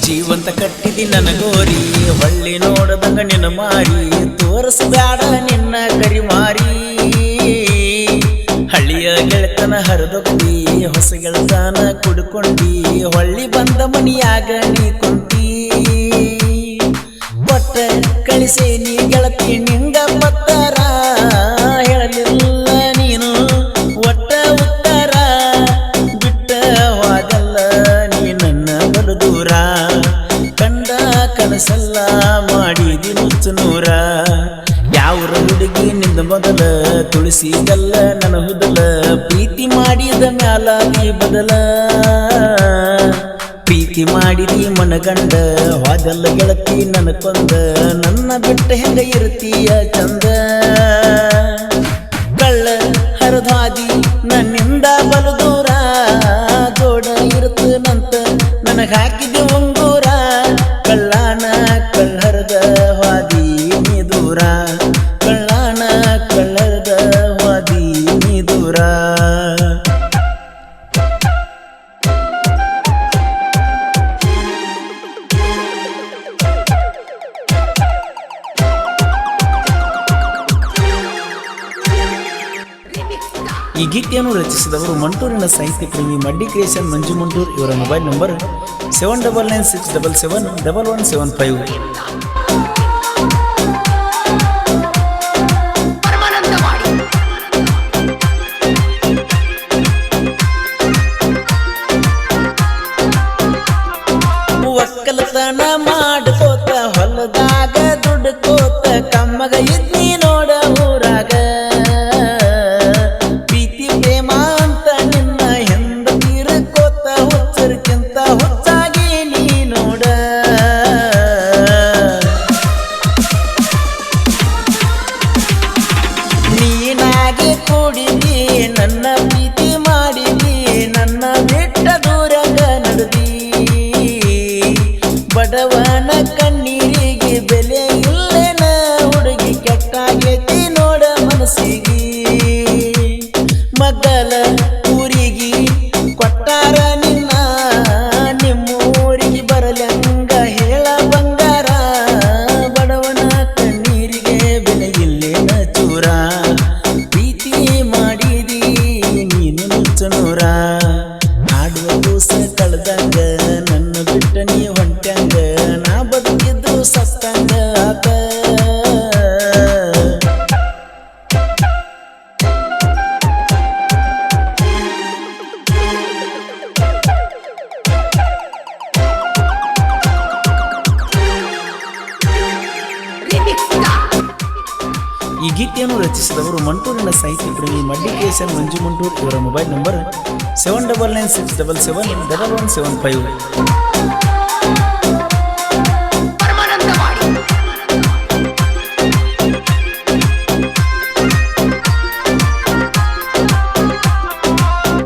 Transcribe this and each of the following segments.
ಜೀವಂತ ಕಟ್ಟಿದಿ ನನಗೋರಿ ಹೊಳ್ಳಿ ನೋಡದಂಗ ನಿನ್ನ ಮಾರಿ ತೋರಿಸಬ್ಯಾಡ ನಿನ್ನ ಕರಿಮಾರಿ ಹಳ್ಳಿಯ ಗೆಳತನ ಹರಿದೊಕ್ತಿ ಹೊಸ ಗೆಳತನ ಕುಡ್ಕೊಂಡಿ ಹೊಳ್ಳಿ ಬಂದ ಮನಿಯಾಗ ನೀ ಕುಂತಿ ಒಟ್ಟ ಕಳಿಸೇ ನೀ ಗೆಳತಿ ನಿಂಗ ಪತ್ತರ ಹೇಳಲಿಲ್ಲ ನೀನು ಒಟ್ಟ ಉತ್ತರ ಬಿಟ್ಟ ಹೋದಲ್ಲ ನೀ ನನ್ನ ಬಲು ದೂರ ಕಂಡ ಕನಸಲ್ಲ ಮಾಡಿದಿ ನುಚ್ಚು ನೂರ ಯಾವ್ರ ಹುಡುಗಿ ನಿಂದ ಮೊದಲ ತುಳಸಿದಲ್ಲ ನನ್ನ ಹುದಲ ಪ್ರೀತಿ ಮಾಡಿದ ಮ್ಯಾಲಾದಿ ಬದಲ ಪ್ರೀತಿ ಮಾಡಿದಿ ಮನಗಂಡ ಹೋದಲ್ಲ ಗೆಳತಿ ನನ್ನ ಕೊಂದ ನನ್ನ ಬಿಟ್ಟ ಹೆಂಗ ಇರ್ತೀಯ ಚಂದ ಕಳ್ಳ ಹರದ್ವಾದಿ ನನ್ನಿಂದ ಬಲು ದೂರ ಜೋಡ ಇರುತ್ತನಂತ ನನಗ ಹಾಕಿದೆ ಉಂಗೂರ ಕಳ್ಳಾನ ಕಳ್ಳರದ ವಾದಿ ನೀ ದೂರ ಕಳ್ಳಾನ ಕಳ್ಳರದ ವಾದಿ ನೀ ದೂರ ಈ ಗೀತೆಯನ್ನು ರಚಿಸಿದವರು ಮಂಟೂರಿನ ಸಾಹಿತ್ಯ ಪ್ರೇಮಿ ಮಡ್ಡಿ ಕ್ರಿಯೇಷನ್ ಮಂಜು ಮಂಟೂರ್. ಇವರ ಮೊಬೈಲ್ ನಂಬರ್ 7996771175. ಒಕ್ಕಲತನ ಮಾಡ್ಕೋತ ಹೊಲದಾಗ ದುಡ್ಕೋತ ಕಮ್ಮಗ ಇದ್ನಿ ನೋಡ ಊರಾಗ ಪ್ರೀತಿ ಪ್ರೇಮ ಅಂತ ನಿನ್ನ ಹಿಂದ ತೀರ್ಕೋತ ಹುಚ್ಚರ್ಕಿಂತ ಹುಚ್ಚಾಗಿ ನೀ ನೋಡ ನೀನಾಗೆ ಕೂಡಿದಿ ನನ್ನ ಪ್ರೀತಿ ಮಾಡಿದಿ ನನ್ನ ಬಿಟ್ಟ ದೂರಂಗ ನಡೆದಿ ಬಡವನ ಕಣ್ಣೀರಿಗೆ ಬೆಲೆ ಇಲ್ಲೇನ ಹುಡುಗಿ ಕೆಟ್ಟಾಗೈತಿ ನೋಡ ಮನಸ್ಸಿಗೆ ಮಗಲ ಊರಿಗೆ ಕೊಟ್ಟಾರ ನಿನ್ನ ನಿಮ್ಮೂರಿಗೆ ಬರಲಂಗ ಹೇಳ ಬಂಗಾರ ಬಡವನ ಕಣ್ಣೀರಿಗೆ ಬೆಲೆ ಇಲ್ಲೇನ ಚೂರ ಪ್ರೀತಿ ಮಾಡಿದಿ ನೀನು ನುಚ್ಚನೂರ ಆಡುವ ಕೂಸ ಕಳೆದಂಗ ನನ್ನ ಬಿಟ್ಟ ನೀ ಹೊಂಟಂಗ ನಾ ಬದುಕಿದ್ದು ಸತ್ತಂಗ ಆತ ಈ ಗೀತೆಯನ್ನು ರಚಿಸಿದವರು ಮಂಟೂರಿನ ಸಾಹಿತ್ಯ ಪ್ರೇಮಿ ಮಡ್ಡಿ ಕ್ರಿಯೇಷನ್ ಮಂಜು ಮಂಟೂರ್. ಇವರ ಮೊಬೈಲ್ ನಂಬರ್ 7996771175.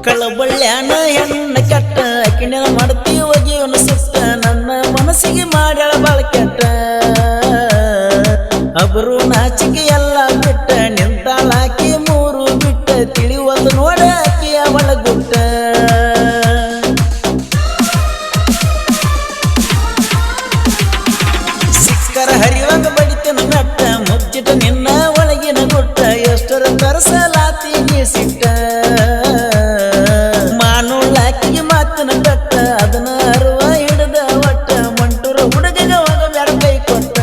ಕಳಬಳ್ಳ್ಯಾನ ಹೆಣ್ಣ ಕೆಟ್ಟ ಕಿಣ್ಣ ಮಾಡ್ತೀವಿ ಒಗೆಯವನು ಸುತ್ತ ನನ್ನ ಮನಸ್ಸಿಗೆ ಮಾಡ್ಯಾಳ ಬಾಳ ಕೆಟ್ಟ ಅಬರು ನಾಚಿಕೆ ಎಲ್ಲ ಬಿಟ್ಟ ನಿಂತಾಳಾಕಿ ಮೂರು ಬಿಟ್ಟ ತಿಳಿವದು ನೋಡ ಆಕಿಯ ಒಳಗುಟ್ಟ ಸಿಕ್ಕರ ಹರಿವಂಗ ಬಡಿತನ ನಟ್ಟ ಮುಚ್ಚಿಟ ನಿನ್ನ ಒಳಗಿನ ಗುಟ್ಟ ಎಷ್ಟರ ತರಸಲಾತೀನಿ ಸಿಟ್ಟ ಮಾನುಳ್ಳಾಕಿಗೆ ಮಾತಿನ ಕಟ್ಟ ಅದನ್ನ ಅರುವ ಹಿಡಿದ ಒಟ್ಟ ಮಂಟೂರ ಹುಡುಗಗ ಹೋಗಬ್ಯಾಡ ಕೈ ಕೊಟ್ಟ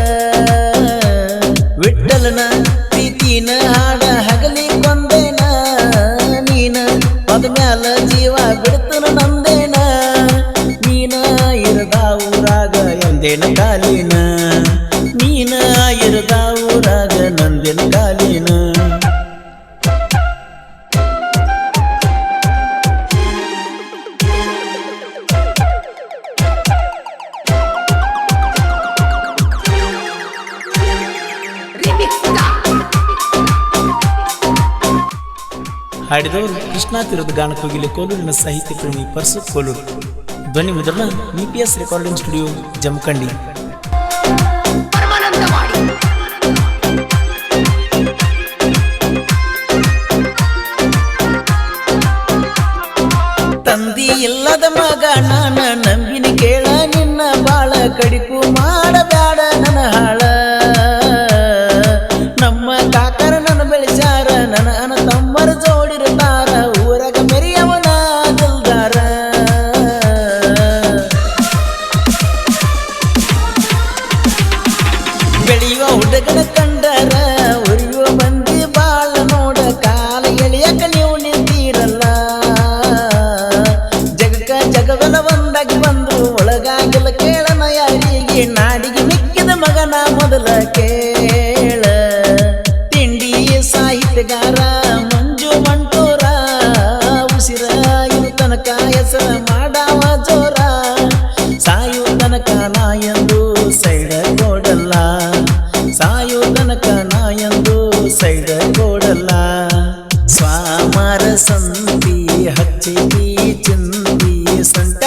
ವಿಠಲನ ಪ್ರೀತಿನ ಹಾಡ ಹಗಲಿ ಕೊಂದೇನ ನೀನ ಅದ ಮ್ಯಾಲ ಜೀವ ಬಿಡ್ತನ ನಂದೇನ ನೀನ ಇರದ ಊರಾಗ ಎಂದೇನ ಕಾಲಿನ ನೀನ ಇರದ ಊರಾಗ ನಂದೇನ ಕಾಲಿನ ಹಾಡಿದವರು ಕೃಷ್ಣಾ ತೀರದ ಗಾನ ಕೋಗಿಲೆ ಕೋಲೂರಿನ ಸಾಹಿತ್ಯ ಪ್ರೇಮಿ ಪರ್ಸು ಕೋಲೂರು. ಧ್ವನಿ ಮುದ್ರಣ BPS ರೆಕಾರ್ಡಿಂಗ್ ಸ್ಟುಡಿಯೋ ಜಮಖಂಡಿ. ಕಿಡಿಗಾರ ಮಂಜು ಮಂಟೂರ ಉಸಿರ ಇರು ತನಕ ಹೆಸರ ಮಾಡಾವ ಜೋರ ಸಾಯು ತನಕ ನಾ ಎಂದು ಸೈಡ ಕೊಡಲ್ಲ ಸಾಯು ತನಕ ನಾ ಎಂದು ಸೈಡ ಕೊಡಲ್ಲ ಸ್ವಾಮರ ಸಂತಿ ಹಚ್ಚಿದಿ ಚಿಂತಿ ಸಂತ